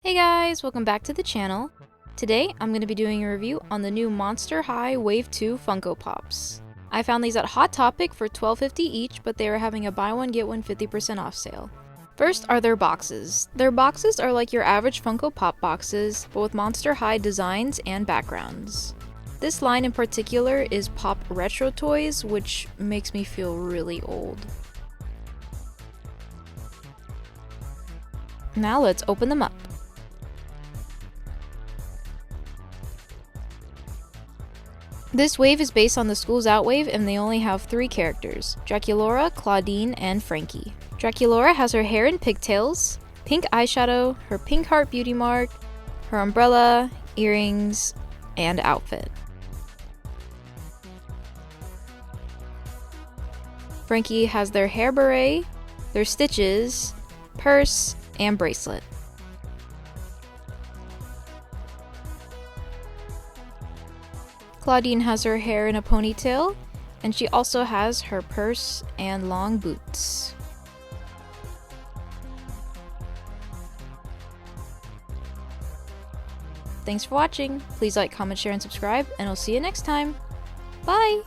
Hey guys, welcome back to the channel. Today, I'm going to be doing a review on the new Monster High Wave 2 Funko Pops. I found these at Hot Topic for $12.50 each, but they were having a buy one get one 50% off sale. First are their boxes. Their boxes are like your average Funko Pop boxes, but with Monster High designs and backgrounds. This line in particular is Pop Retro Toys, which makes me feel really old. Now let's open them up. This wave is based on the Schools Out wave, and they only have 3 characters: Draculaura, Claudine, and Frankie. Draculaura has her hair in pigtails, pink eyeshadow, her pink heart beauty mark, her umbrella, earrings, and outfit. Frankie has their hair beret, their stitches, purse, and bracelet. Claudine has her hair in a ponytail, and she also has her purse and long boots. Thanks for watching. Please like, comment, share, and subscribe, and I'll see you next time. Bye!